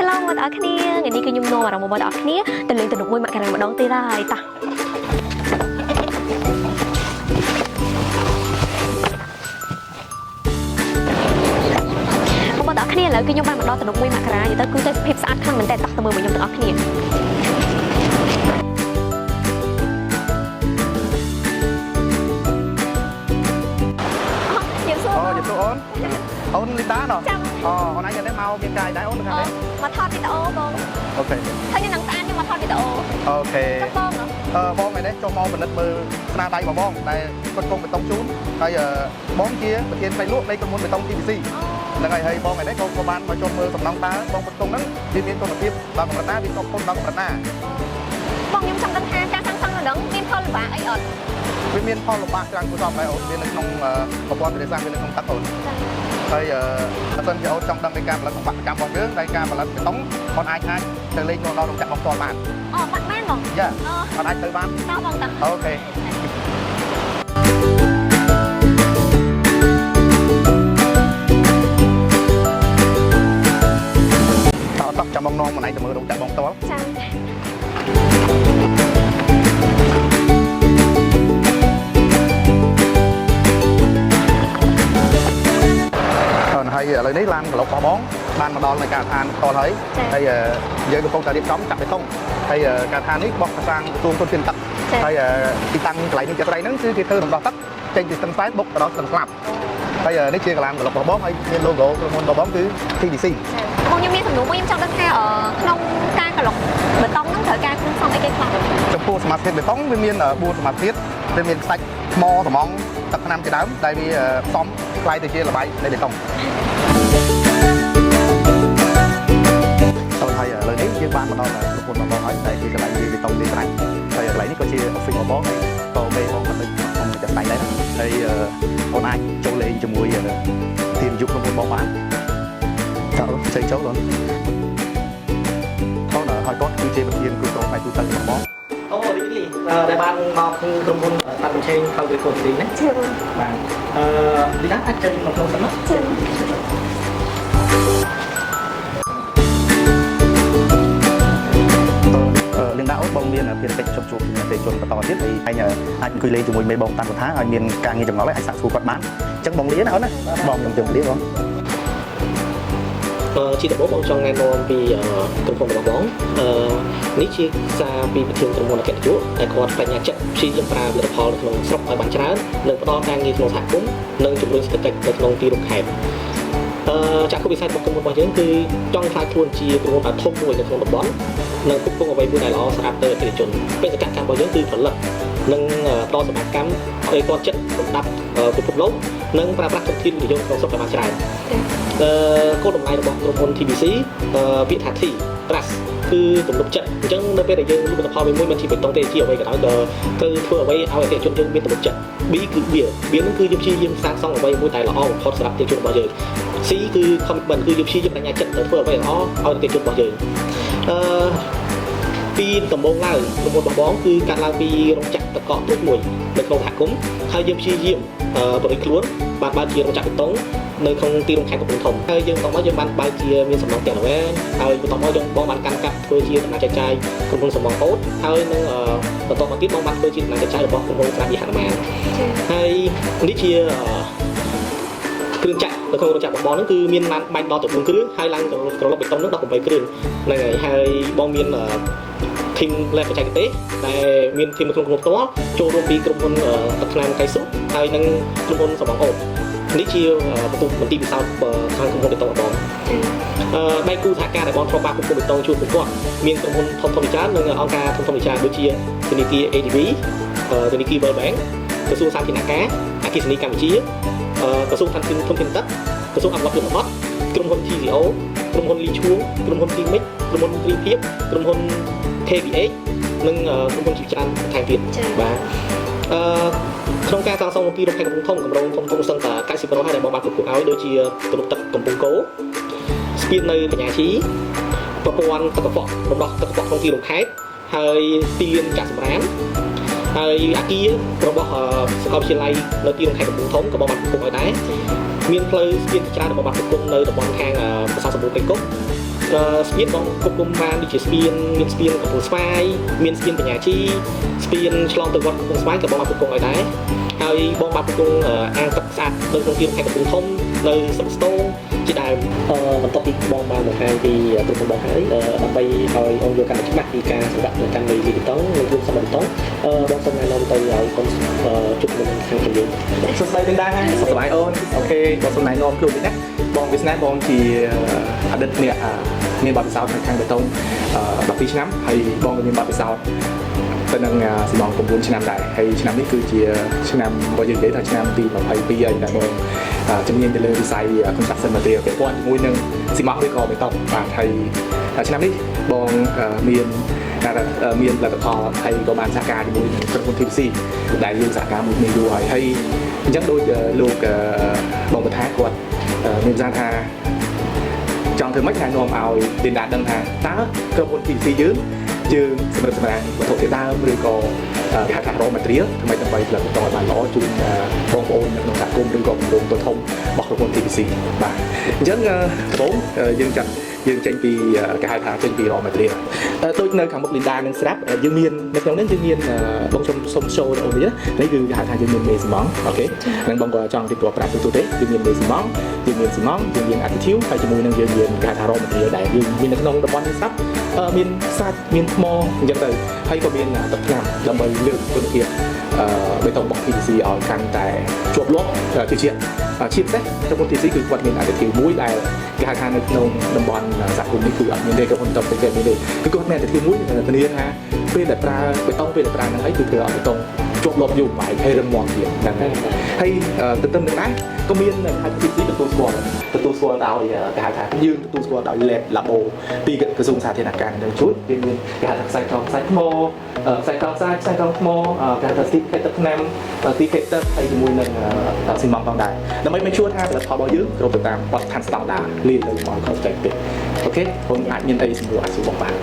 Hello បងប្អូនគ្នាថ្ងៃនេះគឺខ្ញុំនាំអារម្មណ៍បងប្អូនគ្នាទៅលេងទំនុកមួយមកកាលម្ដងទៀតហើយតោះបងប្អូនគ្នាឥឡូវគឺខ្ញុំបានមកដល់ទំនុកមួយមកកាលនិយាយទៅគឺទៅភាពស្អាតខ្លាំងមែនតើតោះទៅមើលមកខ្ញុំទាំងអស់គ្នាអូនលីតាណ៎អូនឯងនេះមកមានកាយដែរអូនខាងនេះមកថតវីដេអូបងអូខេឃើញនឹងស្អាតខ្ញុំមកថតវីដេអូអូខេបងបងឯនេះចូលមកពិនិត្យមើលស្នាដៃរបស់បងដែលគាត់កុំបេតុងជូនហើយបងជាប្រធានផ្នែកលក់នៃក្រុមហ៊ុនបេតុង TBC ហ្នឹងហើយបងឯនេះក៏បានមកចូលមើលសំណង់តើបងបេតុងហ្នឹងវាមានគុណភាពដល់កម្រិតណាវាគ្រប់គុណដល់កម្រិតណាបងខ្ញុំចង់ដឹងថាការសាងសង់នៅហ្នឹងមានផលលំបាកអីអត់វាមានផលលំបាកច្រើនគួរសមដែរអូនវានៅក្នុងប្រព័ន្ធវិទ្យាសាស្ត្រវានៅក្នុងទឹកអូនហើយបើសិនជាអូនចង់ដឹងពីការផលិតសិប្បកម្មរបស់យើងហើយការផលិតបេតុងអូនអាចទៅលេងមកដល់រោងចក្រមកផ្ទាល់បានអូបាត់មែនបងយ៉ាអូនអាចទៅបានតោះបងតាអូខេតោះចាំបងនាំមកណៃទៅមើលរោងចក្របងផ្ទាល់ចាហើយឥឡូវនេះឡានក្លុករបស់បងបានមកដល់នៅការដ្ឋានផ្ទាល់ហើយយើងកំពុងតែរៀបចំចាក់បេតុងហើយការដ្ឋាននេះបោះសាងទទួលទុនមានទឹកហើយទីតាំងកន្លែងនេះជាស្រីហ្នឹងគឺគេធ្វើរំដោះទឹកចេញពីស្ទឹងសែនបុកទៅដល់ស្ទឹងស្លាប់ហើយនេះជាកន្លែងក្លុករបស់បងហើយមាន logo ក្រុមហ៊ុនរបស់បងគឺ TBC បងខ្ញុំមានសំណួរមួយខ្ញុំចង់ដឹងថាក្នុងការក្លុកបេតុងហ្នឹងត្រូវការគ្រឿងផ្សំអីគេខ្លះចំពោះសមាសធាតុបេតុងវាមាន4សមាសធាតុវាមានខ្សាច់ថ្មសំងទឹកថ្នាំជាដើមដែលវាផ្សំคล้ายទៅជាល្បាយនៃបេតុងហើយឥឡូវនេះយើងបានមកដល់ក្រុមហ៊ុនរបស់បងហើយតែជាកន្លែងបេតុងវាក្រាញ់ហើយកន្លែងនេះក៏ជា office របស់បងហើយក៏មេបងក៏នៅក្នុងចាក់ដៃដែរហើយបងអាចចូលលេងជាមួយទានយុគក្រុមហ៊ុនបងបានចូលចូលបងហើយគាត់គឺជាប្រធានគ្រប់គ្រងផ្នែកទូទៅរបស់បងអូរីករាយដែលបានមកក្រុមហ៊ុនតាត់បញ្ឆេងខៅវិកូទីណាចាបាទលីណាអាចចូលក្នុងសិនណាចាលៀងដាអូនបងមានភារកិច្ចជួបគ្នាទេជនបន្តទៀតហើយអាចអង្គុយលេងជាមួយមេបងតាមកថាឲ្យមានការងារចម្ងល់អាចសាកសួរគាត់បានអញ្ចឹងបងលៀនអូនណាបងខ្ញុំជម្រាបបងជាដំបូងបងចង់ណែនាំពីក្រុមហ៊ុនរបស់បងនេះជាសារពីប្រធានក្រុមហ៊ុនអគ្គនាយកដែលគាត់បញ្ញាចិត្តព្យាយាមប្រើផលិតផលនៅក្នុងស្រុកឲ្យបានច្រើននិងផ្ដល់ការងារក្នុងសហគមន៍និងជំរុញសេដ្ឋកិច្ចនៅក្នុងទីរួមខេត្តចាក់គោលវិស័យរបស់ក្រុមហ៊ុនរបស់យើងគឺចង់ខ្លាយខ្លួនជាក្រុមហ៊ុនដ៏ធំមួយនៅក្នុងតំបន់និងគ្រប់គ្រងអ្វីមួយដែលល្អសម្រាប់ទៅអតិថិជនបេសកកម្មរបស់យើងគឺផលិតនិងផ្ដល់សេវាកម្មឲ្យគាត់ចិត្តសម្រាប់ពិភពលោកនិងប្រើប្រាស់ធនធានវិនិយោគក្នុងស្រុកឲ្យបានច្រើនគោលតម្លៃរបស់ក្រុមហ៊ុន TBC ពាក្យថា T Trust គឺទំនុកចិត្តអញ្ចឹងនៅពេលដែលយើងលក់ផលិតផលមួយមិនជាបេតុងទេជាអ្វីក៏ដោយក៏ត្រូវធ្វើអ្វីឲ្យអតិថិជនយើងមានទំនុកចិត្ត B គឺ វានឹងគឺយើងព្យាយាមសាងសង់អ្វីមួយដែលល្អបំផុតសម្រាប់អតិថិជនរបស់យើង C គឺ commitment គឺយើងព្យាយាមបញ្ញាចិត្តទៅធ្វើអ្វីល្អឲ្យអតិថិជនរបស់យើងពីដំបូងឡើយក្រុមហ៊ុនរបស់បងគឺកាត់ឡើងពីរោងចក្រទឹកកកទូចមួយនៅក្នុងសហគមន៍ហើយយើងព្យាយាមបរិយាខ្លួនបានបើកជារោងចក្របេតុងនៅក្នុងទីរួមខេត្តកំពង់ធំហើយយើងបន្តមកយើងបានបើកជាមានសំណង់ទាំងវែងហើយបន្តមកយើងបងបានកាន់កាប់ធ្វើជាដំណើរចែកចាយក្រុមហ៊ុនសំណង់អូតហើយនឹងបន្តមកទៀតបងបានធ្វើជាដំណើរចែកចាយរបស់ក្រុមហ៊ុនស្រាបៀរហនុមានហើយនេះជាគ្រឿងចាក់នៅក្នុងរោងចក្របងហ្នឹងគឺមានបានបាញ់ដល់ទៅ4គ្រឿងហើយឡើងក្រឡុកបេតុងហ្នឹង18គ្រឿងហ្នឹងហើយបងមានធីមលេបបច្ចេកទេសដែលមានធីមក្នុងក្រុមផ្ទាល់ចូលរួមពីក្រុមហ៊ុនទឹកថ្នាំកៃស៊ូហើយនិងក្រុមហ៊ុនសំបងអូតនេះជាបន្ទុកមន្ទីរពិសោធន៍ខាងក្រុមហ៊ុនបេតុងបងដៃគូសហការដែលបងធ្លាប់បានប្រគល់បេតុងជួយពួកគាត់មានក្រុមហ៊ុនធំៗជាច្រើននិងអង្គការធំៗជាច្រើនដូចជាធនាគារ ADB ធនាគារ World Bank ក្រសួងសាធារណការអគ្គិសនីកម្ពុជាក្រសួងធនធានទឹកក្រសួងអភិវឌ្ឍជនបទក្រុមហ៊ុន TCO ក្រុមហ៊ុនលីឈួងក្រុមហ៊ុន Timic ក្រុមហ៊ុនគ្រីភាពក្រុមហ៊ុន KBH និងក្រុមហ៊ុនជាច្រើនថែមទៀតបាទក្នុងការសាងសង់មន្ទីររំខានកំពង់ធំកម្រងធំសឹងតែ90%ហើយដែលបងបានប្រគល់ឲ្យដូចជាទំនប់ទឹកកំពង់កោស្ពាននៅបញ្ញាឈីប្រព័ន្ធទឹកកខ្វក់រំដោះទឹកកខ្វក់ក្នុងទីរួមខេត្តហើយទីលានចាក់សម្រាមហើយអាគាររបស់សាកលវិទ្យាល័យនៅទីរួមខេត្តកំពង់ធំក៏បងបានប្រគល់ឲ្យដែរមានផ្លូវស្ពានច្រើនរបស់បានប្រគល់នៅតំបន់ខាងប្រាសាទសម្បូរព្រៃគុក ស្ពានបងគ្រប់គុំបានដូចជាស្ពានមានស្ពានកំពង់ស្វាយមានស្ពានបញ្ញាជីស្ពានឆ្លងទៅវត្តកំពង់ស្វាយក៏បងបានគ្រប់គុំឲ្យដែរហើយបងបានគ្រប់គុំអាងទឹកស្អាតនៅក្នុងទីខេត្តកំពង់ធំនៅស្រុកស្ទងជាដើមបន្ទាប់ពីបងបានបង្ហាញពីប្រព័ន្ធបងហើយដើម្បីឲ្យអង្គយកកាន់តែច្បាស់ពីការសម្រាប់នៅកាន់នៃទីបេតុងនិងគ្រឿងសម្បត្តិបេតុងបងសូមណែនាំទៅឲ្យកូនជុំនឹងខាងជំនាញសួស្ដីទាំងដែរសុខសប្បាយអូនអូខេបងសូមណែនាំខ្លួនតិចណាបងវាសនាបងជាអតីតអ្នកមានបទពិសោធន៍នៅខាងបេតុង12ឆ្នាំហើយបងក៏មានបទពិសោធន៍ទៅនឹងសំណង9ឆ្នាំដែរហើយឆ្នាំនេះគឺជាឆ្នាំរបស់យើងនិយាយថាឆ្នាំទី22ហើយដែលបងជំនាញទៅលើវិស័យ construction material ពាក់ព័ន្ធជាមួយនឹងស៊ីម៉ង់តឬក៏បេតុងបាទហើយឆ្នាំនេះបងមានលទ្ធផលហើយក៏បានសហការជាមួយនឹងក្រុមហ៊ុន TBC ដែលយើងសហការមួយគ្នាយូរហើយអញ្ចឹងដូចលោកបងប្រធានគាត់មានប្រសាសន៍ថាចង់ធ្វើម៉េចថានាំឲ្យទីដាដឹងថាតើក្រុមហ៊ុន TBC យើងសម្រាប់សម្រាប់វត្ថុធាតុដើមឬក៏គេហៅថា raw material ដើម្បីផលិតបន្តឲ្យបានល្អជូនបងប្អូននៅក្នុងសហគមន៍ឬក៏ក្រុមហ៊ុនធំរបស់ក្រុមហ៊ុន TBC បាទអញ្ចឹងដំបូងយើងចេញពីគេហៅថាចេញពី raw material ដូចនៅខាងមុខ Linda នឹងស្រាប់យើងមាននៅក្នុងនេះយើងមានបងសុំ show ដល់អូននេះគឺគេហៅថាយើងមានមេស៊ីម៉ង់អូខេនឹងបងក៏ចង់ទីប្រាប់ទូទៅទេយើងមានមេស៊ីម៉ង់យើងមានស៊ីម៉ង់យើងមាន attitude ហើយជាមួយនឹងយើងមានគេហៅថា raw material ដែលយើងមាននៅក្នុងតំបន់នេះស្រាប់មានសាច់មានថ្មអញ្ចឹងទៅហើយក៏មានទឹកថ្នាំដើម្បីលើកគុណភាពបេតុងរបស់ TBC ឲ្យកាន់តែជាប់លាប់ជាជាពិសេសក្រុមហ៊ុន TBC គឺគាត់មាន attitude មួយដែលគេហៅថានៅក្នុងតំបន់សហគមន៍នេះគឺអត់មានទេក្រុមហ៊ុនតបទៅគេមានទេគឺគាត់មាន attitude មួយធានាថាពេលដែលប្រើបេតុងពេលដែលប្រើហ្នឹងហើយគឺធ្វើឲ្យបេតុងជាប់លាប់យូរបែបហើយរឹងមាំទៀតហ្នឹងហើយទន្ទឹមនឹងដែរក៏មានហៅ TBC ទទួលស្គាល់ដោយគេហៅថាយើងទទួលស្គាល់ដោយ labo ពីក្រសួងសាធារណការនឹងជួយយើងមានគេហៅថាខ្សែក្រងខ្សែថ្មខ្សែក្រងខ្សែខ្សែក្រងថ្មគេហៅថា stick ទឹកថ្នាំ stick ទឹកហើយជាមួយនឹងស៊ីម៉ង់ផងដែរដើម្បីmake sureថាផលិតផលរបស់យើងត្រូវទៅតាមបទដ្ឋានស្តង់ដារលាយទៅមកខុសតែពេកអូខេខ្ញុំអាចមានអីសម្រួលអាចសួរបងបាន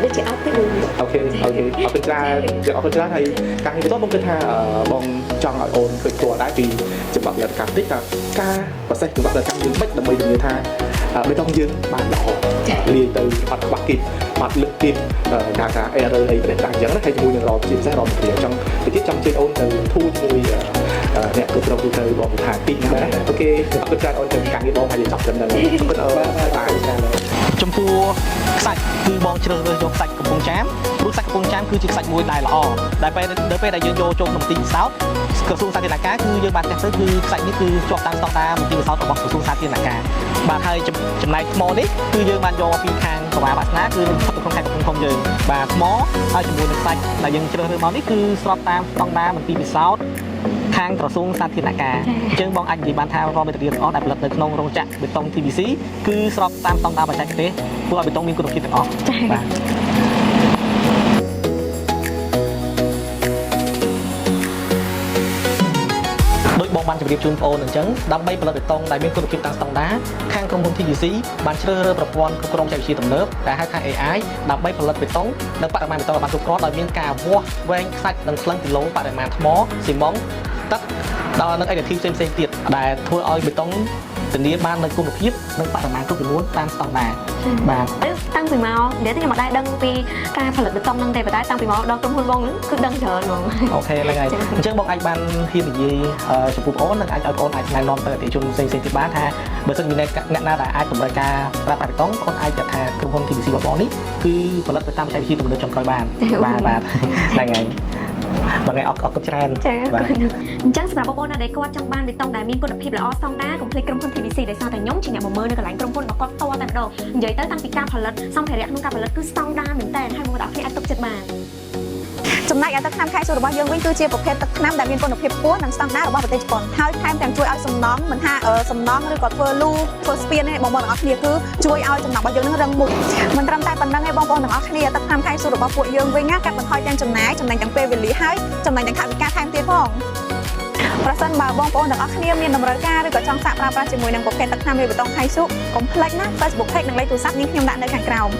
ដូចជាអត់ទេអូខេអរគុណច្រើនហើយការនេះបន្តបងគិតថាបងចង់ឲ្យអូនឃើញตัวដែរពីច្បាប់លទ្ធកម្មតិចថាការប្រសិទ្ធច្បាប់លទ្ធកម្មយើងមិនដើម្បីធានាថាបេតុងយើងបានល្អលាយទៅអត់ខ្វះគីបអត់លឹកគីបការថា error អីប្រទេសដែរអញ្ចឹងណាហើយជាមួយនឹងរកជាពិសេសរកmaterial ចង់ទៅទៀតចង់ជិះអូនទៅធូរជាមួយអ្នកគ្រប់គ្រងទូទៅបងថាទីណាអូខេអរគុណច្រើនអូនទៅការងារបងហើយចប់ត្រឹមហ្នឹងអរគុណបាទចំពោះខ្សាច់គឺបងជ្រើសរើសយកខ្សាច់កំពង់ចាមព្រោះខ្សាច់កំពង់ចាមគឺជាខ្សាច់មួយដែលល្អដែលពេលដែលយើងយកចូលក្នុងទីពិសោធន៍ក្រសួងសាធារណការគឺយើងបានចាត់ទៅគឺខ្សាច់នេះគឺជាប់តាមស្តង់ដារមន្ទីរពិសោធន៍របស់ក្រសួងសាធារណការបាទហើយចំណែកថ្មនេះគឺយើងបានយកពីខាងកវាបាសនាគឺនឹងស្ថិតក្នុងខេត្តកំពង់ធំយើងបាទថ្មហើយជាមួយនឹងខ្សាច់ដែលយើងជ្រើសរើសមកនេះគឺស្របតាមស្តង់ដារមន្ទីរពិសោធន៍ខាងក្រសួងសាធារណការអញ្ចឹងបងអាចនិយាយបានថារាល់មេធាវីទាំងអស់ដែលផលិតនៅក្នុងរោងចក្របេតុង TBC គឺស្របតាមស្តង់ដារបច្ចេកទេសធ្វើឲ្យបេតុងមានគុណភាពទាំងអស់បាទដោយបងបានជម្រាបជូនបងប្អូនអញ្ចឹងដើម្បីផលិតបេតុងដែលមានគុណភាពតាមស្តង់ដារខាងក្រុមហ៊ុន TBC បានជ្រើសរើសប្រព័ន្ធគ្រប់គ្រងបច្ចេកវិទ្យាទំនើបដែលហៅថា AI ដើម្បីផលិតបេតុងនៅបរិមាណបេតុងឲ្យបានគ្រប់គ្រាន់ដោយមានការវាស់វែងខ្សាច់និងថ្លឹងគីឡូបរិមាណថ្មស៊ីម៉ង់ទឹកដល់នឹង additive ផ្សេងៗទៀតដែលធ្វើឲ្យបេតុងធានាបាននូវគុណភាពនិងបរិមាណគ្រប់ចំនួនតាមស្តង់ដារបាទតាំងពីមកនិយាយទៅខ្ញុំមិនដែរដឹងពីការផលិតបេតុងហ្នឹងទេប៉ុន្តែតាំងពីមកដល់ក្រុមហ៊ុនបងហ្នឹងគឺដឹងច្រើនហ្មងអូខេហ្នឹងហើយអញ្ចឹងបងអាចបានហ៊ាននិយាយចំពោះបងអូននិងអាចឲ្យបងអូនអាចណែនាំទៅអតិថិជនផ្សេងៗទៀតបានថាបើសិនមានអ្នកណាដែលអាចតម្រូវការប្រើប្រាស់បេតុងបងអាចចាត់ថាក្រុមហ៊ុន TBC របស់បងនេះគឺផលិតទៅតាមបច្ចេកវិទ្យាទំនើបចំក្រោយបានបាទហ្នឹងហើយបងឯងអរគុណច្រើនចា៎អញ្ចឹងសម្រាប់បងប្អូនដែលគាត់ចង់បានបេតុងដែលមានគុណភាពល្អស្តង់ដារកុំភ្លេចក្រុមហ៊ុន TBC ដែលសារតែខ្ញុំជាអ្នកមើលនៅកន្លែងក្រុមហ៊ុនរបស់គាត់តតែម្ដងនិយាយទៅតាំងពីការផលិតសម្ភារៈក្នុងការផលិតគឺស្តង់ដារមែនតើហើយបងប្អូនអាចទុកចិត្តបានចំណែកឯទឹកថ្នាំខែស៊ូរបស់យើងវិញគឺជាប្រភេទទឹកថ្នាំដែលមានគុណភាពខ្ពស់និងស្តង់ដាររបស់ប្រទេសជប៉ុនហើយថែមទាំងជួយឲ្យសំណង់មិនថាសំណង់ឬក៏ធ្វើលូធ្វើស្ពានទេបងប្អូនទាំងអស់គ្នាគឺជួយឲ្យចំណាប់របស់យើងនឹងរឹងមុតមិនត្រឹមតែប៉ុណ្្នឹងទេបងប្អូនទាំងអស់គ្នាទឹកថ្នាំខែស៊ូរបស់ពួកយើងវិញកាត់បន្ថយទាំងចំណាយចំណេញទាំងពេលវេលាហើយចំណេញទាំងថវិកាថែមទៀតផងប្រសិនបើបងប្អូនទាំងអស់គ្នាមានតម្រូវការឬក៏ចង់សាកប្រើប្រាស់ជាមួយនឹងប្រភេទទឹកថ្នាំបេតុងខែស៊ូកុំភ្លេចណា Facebook Page និងលេខទូរស័ព្ទនេះខ្ញុំដាក់នៅខាងក្រោម